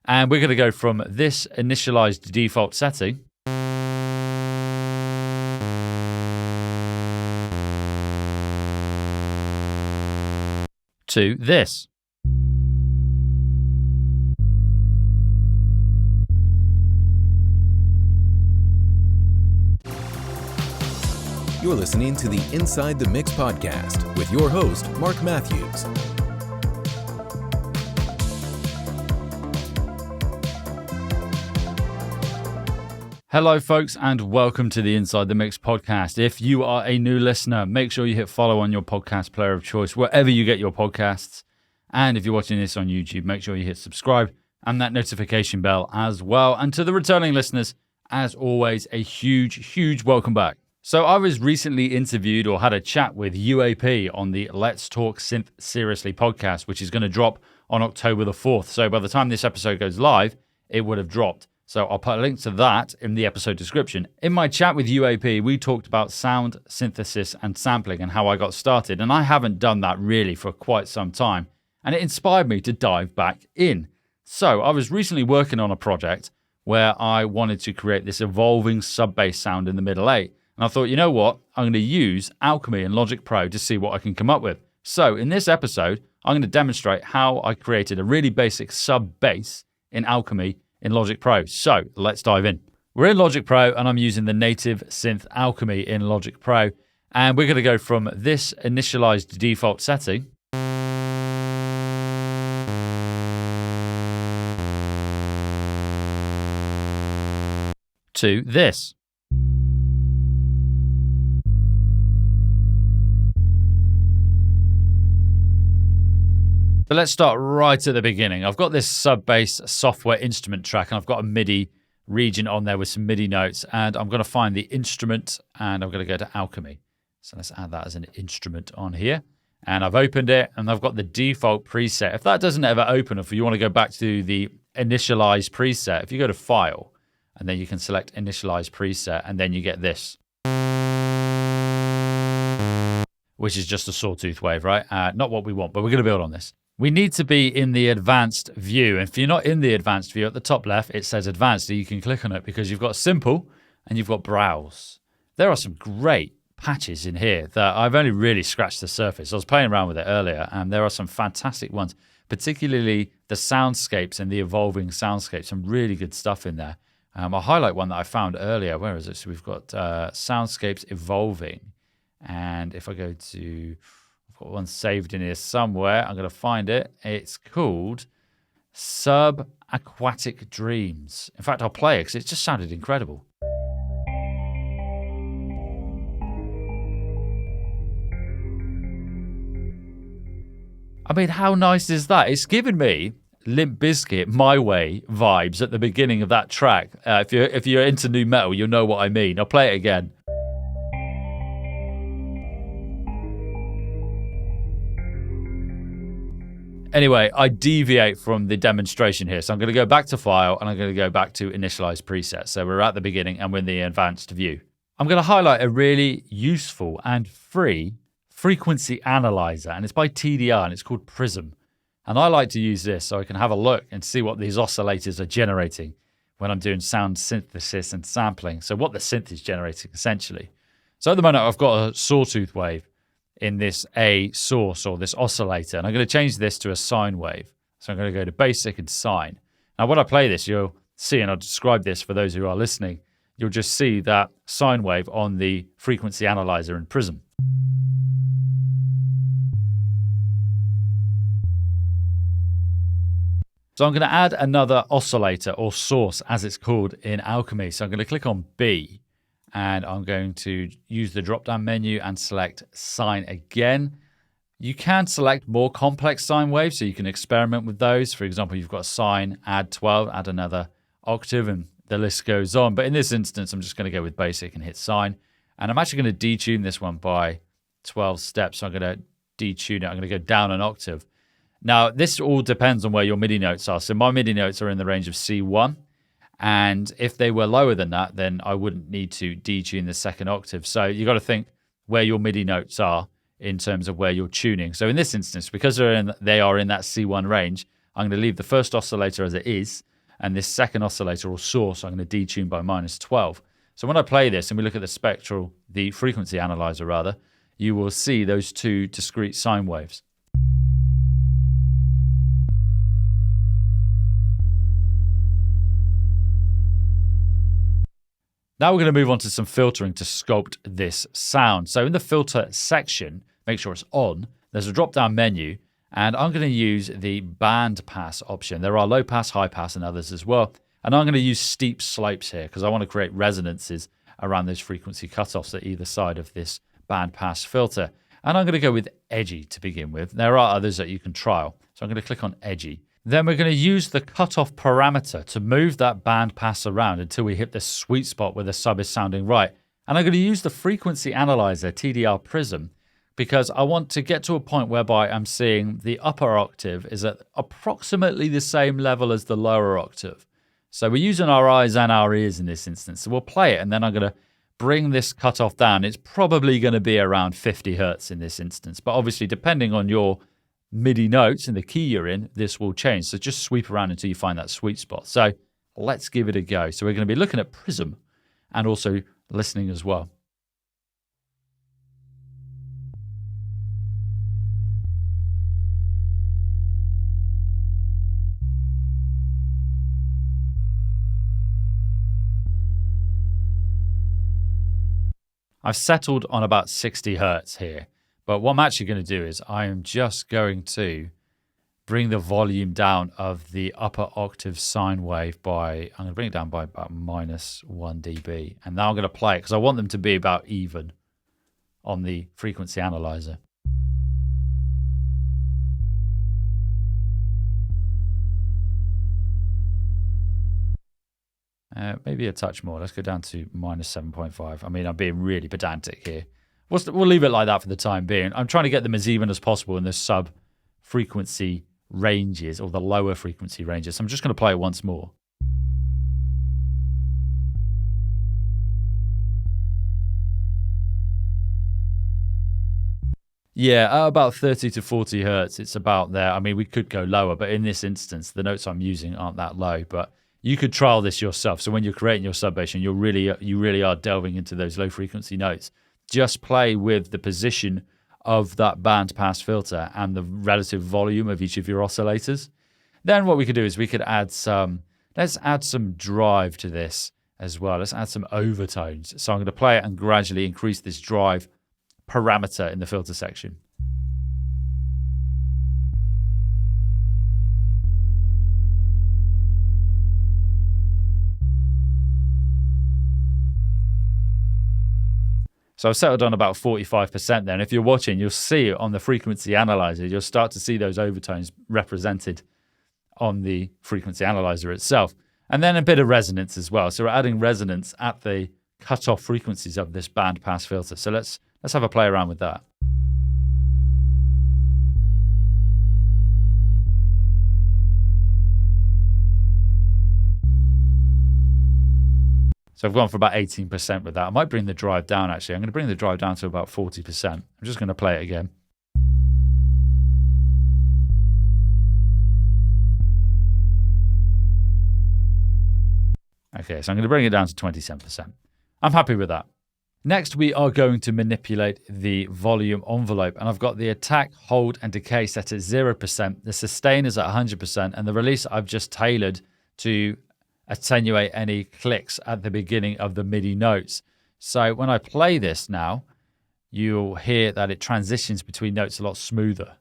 And we're going to go from this initialized default setting to this. You're listening to the Inside the Mix podcast with your host, Mark Matthews. Hello, folks, and welcome to the Inside the Mix podcast. If you are a new listener, make sure you hit follow on your podcast player of choice, wherever you get your podcasts. And if you're watching this on YouTube, make sure you hit subscribe and that notification bell as well. And to the returning listeners, as always, a huge welcome back. So I was recently interviewed or had a chat with UAP on the Let's Talk Synth Seriously podcast, which is going to drop on October the 4th. So by the time this episode goes live, it would have dropped. So I'll put a link to that in the episode description. In my chat with UAP, we talked about sound synthesis and sampling and how I got started. And I haven't done that really for quite some time. And it inspired me to dive back in. So I was recently working on a project where I wanted to create this evolving sub-bass sound in the middle 8. And I thought, you know what? I'm going to use Alchemy and Logic Pro to see what I can come up with. So in this episode, I'm going to demonstrate how I created a really basic sub-bass in Alchemy in Logic Pro. So let's dive in. We're in Logic Pro and I'm using the native synth Alchemy in Logic Pro. And we're going to go from this initialized default setting to this. But let's start right at the beginning. I've got this sub-bass software instrument track and I've got a MIDI region on there with some MIDI notes, and I'm going to find the instrument and I'm going to go to Alchemy. So let's add that as an instrument on here. And I've opened it and I've got the default preset. If that doesn't ever open, if you want to go back to the initialize preset, if you go to File and then you can select initialize preset and then you get this, which is just a sawtooth wave, right? Not what we want, but we're going to build on this. We need to be in the advanced view. If you're not in the advanced view, at the top left, it says advanced. So you can click on it because you've got simple and you've got browse. There are some great patches in here that I've only really scratched the surface. I was playing around with it earlier and there are some fantastic ones, particularly the soundscapes and the evolving soundscapes. Some really good stuff in there. I'll highlight one that I found earlier. Where is it? So we've got soundscapes evolving. And if I go to... I've got one saved in here somewhere. I'm going to find it. It's called Subaquatic Dreams. In fact, I'll play it because it just sounded incredible. I mean, how nice is that? It's given me Limp Bizkit, My Way vibes at the beginning of that track. If you're into nu metal, you'll know what I mean. I'll play it again. Anyway, I deviate from the demonstration here. So I'm going to go back to File and I'm going to go back to Initialize Preset. So we're at the beginning and we're in the advanced view. I'm going to highlight a really useful and free frequency analyzer, and it's by TDR and it's called Prism. And I like to use this so I can have a look and see what these oscillators are generating when I'm doing sound synthesis and sampling. So what the synth is generating essentially. So at the moment I've got a sawtooth wave in this A source or this oscillator, and I'm going to change this to a sine wave. So I'm going to go to basic and sine. Now when I play this, you'll see, and I'll describe this for those who are listening, you'll just see that sine wave on the frequency analyzer in Prism. So I'm going to add another oscillator or source as it's called in Alchemy. So I'm going to click on B. And I'm going to use the drop-down menu and select sine again. You can select more complex sine waves, so you can experiment with those. For example, you've got sine, add 12, add another octave, and the list goes on. But in this instance, I'm just going to go with basic and hit sine. And I'm actually going to detune this one by 12 steps. So I'm going to detune it. I'm going to go down an octave. Now, this all depends on where your MIDI notes are. So my MIDI notes are in the range of C1. And if they were lower than that, then I wouldn't need to detune the second octave. So you've got to think where your MIDI notes are in terms of where you're tuning. So in this instance, because they are in that C1 range, I'm going to leave the first oscillator as it is, And this second oscillator or source, I'm going to detune by -12. So when I play this and we look at the frequency analyzer rather, you will see those two discrete sine waves. Now we're going to move on to some filtering to sculpt this sound. So in the filter section, make sure it's on. There's a drop-down menu, and I'm going to use the band pass option. There are low pass, high pass, and others as well. And I'm going to use steep slopes here because I want to create resonances around those frequency cutoffs at either side of this band pass filter. And I'm going to go with edgy to begin with. There are others that you can trial. So I'm going to click on edgy. Then we're going to use the cutoff parameter to move that band pass around until we hit the sweet spot where the sub is sounding right. And I'm going to use the frequency analyzer, TDR Prism, because I want to get to a point whereby I'm seeing the upper octave is at approximately the same level as the lower octave. So we're using our eyes and our ears in this instance. So we'll play it, and then I'm going to bring this cutoff down. It's probably going to be around 50 hertz in this instance. But obviously, depending on your MIDI notes and the key you're in, this will change. So just sweep around until you find that sweet spot. So let's give it a go. So we're going to be looking at Prism and also listening as well. I've settled on about 60 hertz here. But what I'm actually going to do is I am just going to bring the volume down of the upper octave sine wave I'm going to bring it down by about -1 dB. And now I'm going to play it because I want them to be about even on the frequency analyzer. Maybe a touch more. Let's go down to -7.5. I mean, I'm being really pedantic here. We'll leave it like that for the time being. I'm trying to get them as even as possible in the sub-frequency ranges or the lower frequency ranges. So I'm just going to play it once more. Yeah, at about 30 to 40 hertz, it's about there. I mean, we could go lower, but in this instance, the notes I'm using aren't that low. But you could trial this yourself. So when you're creating your sub bass and you really are delving into those low frequency notes, just play with the position of that band pass filter and the relative volume of each of your oscillators. Then what we could do is we could add let's add some drive to this as well. Let's add some overtones. So I'm going to play it and gradually increase this drive parameter in the filter section. So I've settled on about 45% there. And if you're watching, you'll see it on the frequency analyzer. You'll start to see those overtones represented on the frequency analyzer itself. And then a bit of resonance as well. So we're adding resonance at the cutoff frequencies of this band pass filter. So let's have a play around with that. So I've gone for about 18% with that. I might bring the drive down, actually. I'm going to bring the drive down to about 40%. I'm just going to play it again. Okay, so I'm going to bring it down to 27%. I'm happy with that. Next, we are going to manipulate the volume envelope. And I've got the attack, hold, and decay set at 0%. The sustain is at 100%. And the release I've just tailored to attenuate any clicks at the beginning of the MIDI notes. So when I play this now, you'll hear that it transitions between notes a lot smoother.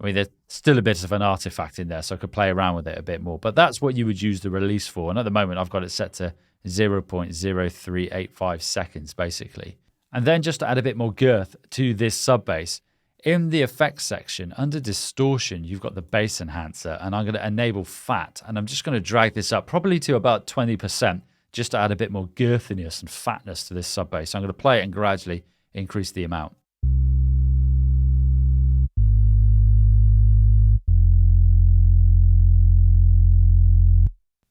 I mean, there's still a bit of an artifact in there, so I could play around with it a bit more. But that's what you would use the release for. And at the moment, I've got it set to 0.0385 seconds, basically. And then just to add a bit more girth to this sub bass, in the effects section, under distortion, you've got the bass enhancer, and I'm going to enable fat. And I'm just going to drag this up probably to about 20%, just to add a bit more girthiness and fatness to this sub bass. So I'm going to play it and gradually increase the amount.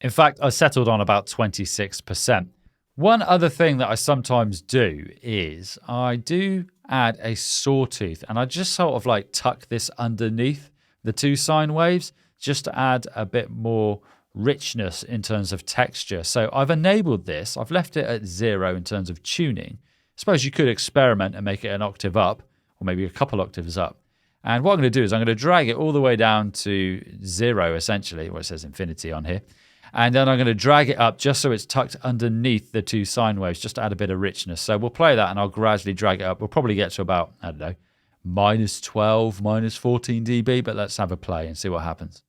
In fact, I settled on about 26%. One other thing that I sometimes do is I do add a sawtooth, and I just sort of like tuck this underneath the two sine waves just to add a bit more richness in terms of texture. So I've enabled this. I've left it at 0 in terms of tuning. I suppose you could experiment and make it an octave up, or maybe a couple octaves up. And what I'm going to do is I'm going to drag it all the way down to 0, essentially, where it says infinity on here. And then I'm going to drag it up just so it's tucked underneath the two sine waves, just to add a bit of richness. So we'll play that and I'll gradually drag it up. We'll probably get to about, I don't know, minus 12, minus 14 dB, but let's have a play and see what happens.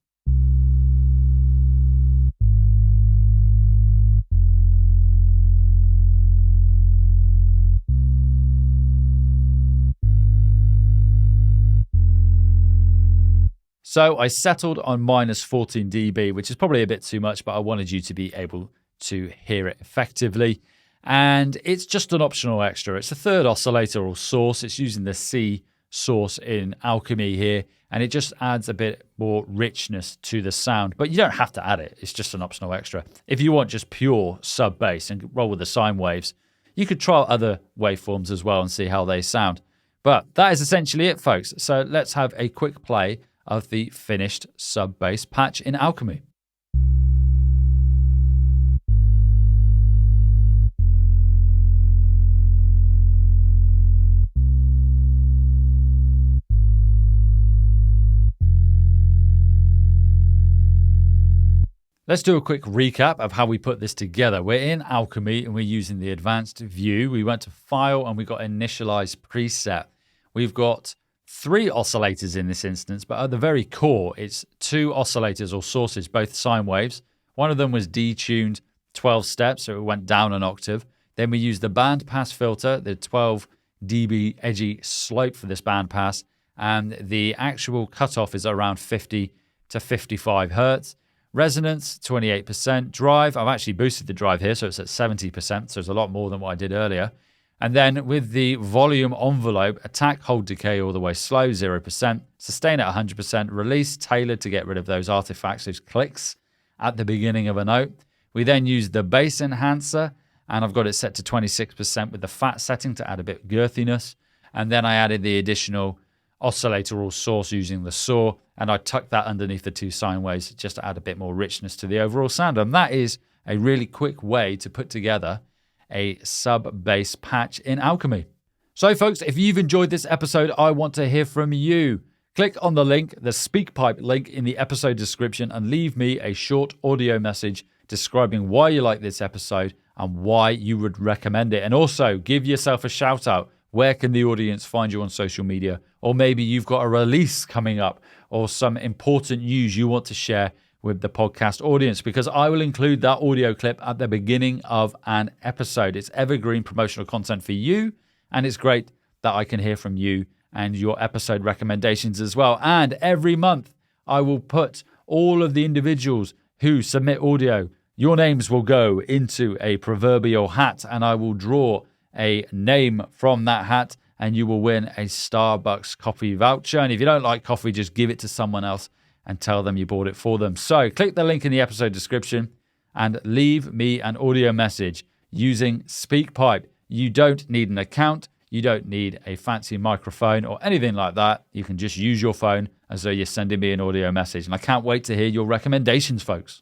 So I settled on minus 14 dB, which is probably a bit too much, but I wanted you to be able to hear it effectively. And it's just an optional extra. It's a third oscillator or source. It's using the C source in Alchemy here, and it just adds a bit more richness to the sound. But you don't have to add it. It's just an optional extra. If you want just pure sub bass and roll with the sine waves, you could try other waveforms as well and see how they sound. But that is essentially it, folks. So let's have a quick play of the finished sub bass patch in Alchemy. Let's do a quick recap of how we put this together. We're in Alchemy and we're using the advanced view. We went to File and we got Initialize Preset. We've got 3 oscillators in this instance, but at the very core, it's 2 oscillators or sources, both sine waves. One of them was detuned 12 steps, so it went down an octave. Then we used the band pass filter, the 12 dB edgy slope for this band pass, and the actual cutoff is around 50 to 55 hertz. Resonance, 28%. Drive, I've actually boosted the drive here, so it's at 70%, so it's a lot more than what I did earlier. And then with the volume envelope, attack, hold, decay all the way slow, 0%. Sustain at 100%. Release, tailored to get rid of those artifacts, those clicks at the beginning of a note. We then use the bass enhancer, and I've got it set to 26% with the fat setting to add a bit of girthiness. And then I added the additional oscillator or source using the saw, and I tucked that underneath the two sine waves just to add a bit more richness to the overall sound. And that is a really quick way to put together a sub-bass patch in Alchemy. So folks, if you've enjoyed this episode, I want to hear from you. Click on the link, the SpeakPipe link in the episode description, and leave me a short audio message describing why you like this episode and why you would recommend it. And also give yourself a shout out. Where can the audience find you on social media? Or maybe you've got a release coming up or some important news you want to share with the podcast audience, because I will include that audio clip at the beginning of an episode. It's evergreen promotional content for you, and it's great that I can hear from you and your episode recommendations as well. And every month, I will put all of the individuals who submit audio, your names will go into a proverbial hat, and I will draw a name from that hat, and you will win a Starbucks coffee voucher. And if you don't like coffee, just give it to someone else and tell them you bought it for them. So click the link in the episode description and leave me an audio message using SpeakPipe. You don't need an account. You don't need a fancy microphone or anything like that. You can just use your phone as though you're sending me an audio message. And I can't wait to hear your recommendations, folks.